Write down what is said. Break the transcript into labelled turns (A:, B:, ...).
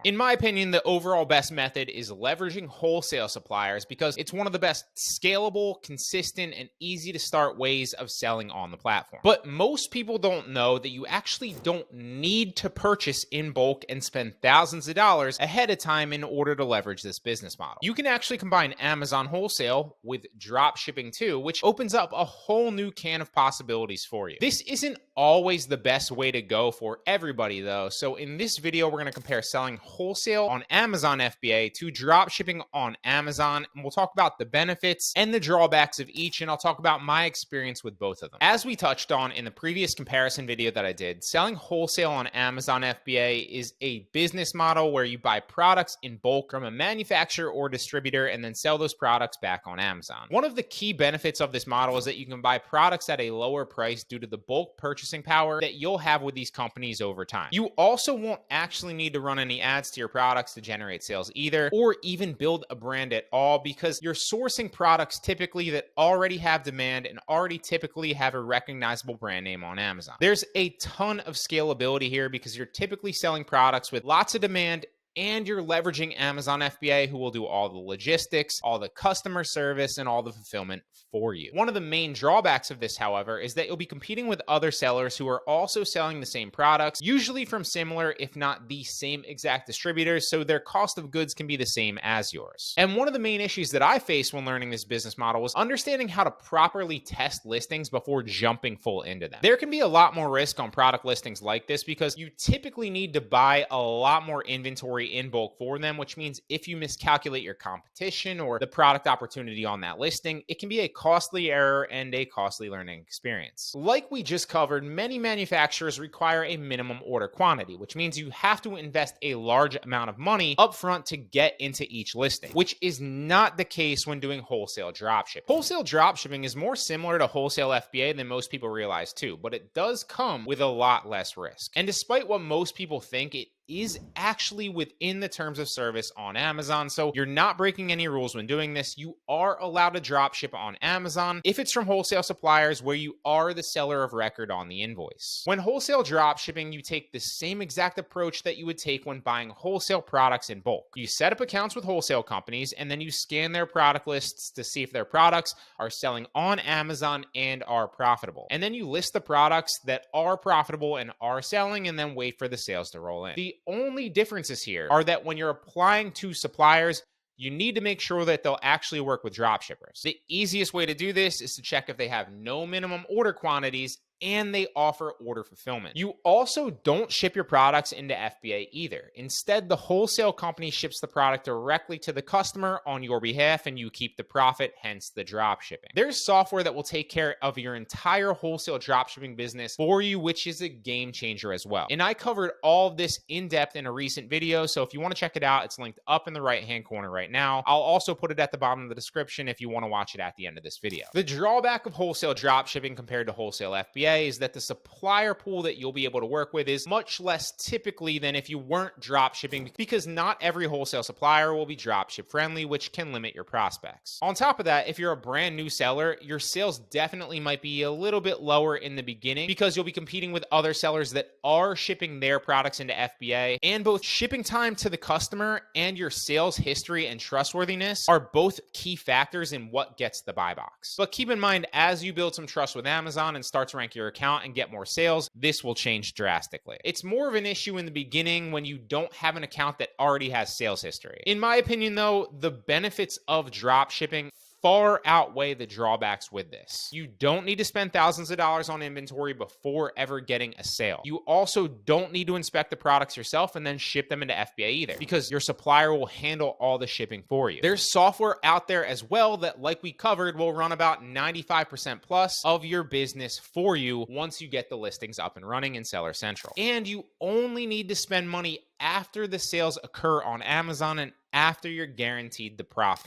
A: In my opinion, the overall best method is leveraging wholesale suppliers because it's one of the best scalable, consistent, and easy to start ways of selling on the platform. But most people don't know that you actually don't need to purchase in bulk and spend thousands of dollars ahead of time in order to leverage this business model. You can actually combine Amazon wholesale with dropshipping too, which opens up a whole new can of possibilities for you. This isn't always the best way to go for everybody though. So in this video, we're going to compare selling wholesale on Amazon FBA to dropshipping on Amazon. And we'll talk about the benefits and the drawbacks of each. And I'll talk about my experience with both of them. As we touched on in the previous comparison video that I did, selling wholesale on Amazon FBA is a business model where you buy products in bulk from a manufacturer or distributor and then sell those products back on Amazon. One of the key benefits of this model is that you can buy products at a lower price due to the bulk purchasing power that you'll have with these companies over time. You also won't actually need to run any ads to your products to generate sales either, or even build a brand at all, because you're sourcing products typically that already have demand and already typically have a recognizable brand name on Amazon. There's a ton of scalability here because you're typically selling products with lots of demand and you're leveraging Amazon FBA, who will do all the logistics, all the customer service, and all the fulfillment for you. One of the main drawbacks of this, however, is that you'll be competing with other sellers who are also selling the same products, usually from similar, if not the same exact distributors, so their cost of goods can be the same as yours. And one of the main issues that I faced when learning this business model was understanding how to properly test listings before jumping full into them. There can be a lot more risk on product listings like this because you typically need to buy a lot more inventory in bulk for them, which means if you miscalculate your competition or the product opportunity on that listing, it can be a costly error and a costly learning experience. Like we just covered, many manufacturers require a minimum order quantity, which means you have to invest a large amount of money upfront to get into each listing, which is not the case when doing wholesale dropshipping. Wholesale dropshipping is more similar to wholesale FBA than most people realize too, but it does come with a lot less risk. And despite what most people think, it is actually within the terms of service on Amazon. So you're not breaking any rules when doing this. You are allowed to drop ship on Amazon if it's from wholesale suppliers where you are the seller of record on the invoice. When wholesale drop shipping, you take the same exact approach that you would take when buying wholesale products in bulk. You set up accounts with wholesale companies and then you scan their product lists to see if their products are selling on Amazon and are profitable. And then you list the products that are profitable and are selling and then wait for the sales to roll in. The only differences here are that when you're applying to suppliers, you need to make sure that they'll actually work with dropshippers. The easiest way to do this is to check if they have no minimum order quantities and they offer order fulfillment. You also don't ship your products into FBA either. Instead, the wholesale company ships the product directly to the customer on your behalf and you keep the profit, hence the drop shipping. There's software that will take care of your entire wholesale drop shipping business for you, which is a game changer as well. And I covered all of this in depth in a recent video, so if you want to check it out, it's linked up in the right-hand corner right now. I'll also put it at the bottom of the description if you want to watch it at the end of this video. The drawback of wholesale drop shipping compared to wholesale FBA is that the supplier pool that you'll be able to work with is much less typically than if you weren't drop shipping, because not every wholesale supplier will be drop ship friendly, which can limit your prospects. On top of that, if you're a brand new seller, your sales definitely might be a little bit lower in the beginning because you'll be competing with other sellers that are shipping their products into FBA, and both shipping time to the customer and your sales history and trustworthiness are both key factors in what gets the buy box. But keep in mind, as you build some trust with Amazon and start to rank your account and get more sales, this will change drastically. It's more of an issue in the beginning when you don't have an account that already has sales history. In my opinion though, the benefits of drop shipping far outweigh the drawbacks with this. You don't need to spend thousands of dollars on inventory before ever getting a sale. You also don't need to inspect the products yourself and then ship them into FBA either, because your supplier will handle all the shipping for you. There's software out there as well that, like we covered, will run about 95% plus of your business for you once you get the listings up and running in Seller Central. And you only need to spend money after the sales occur on Amazon and after you're guaranteed the profit.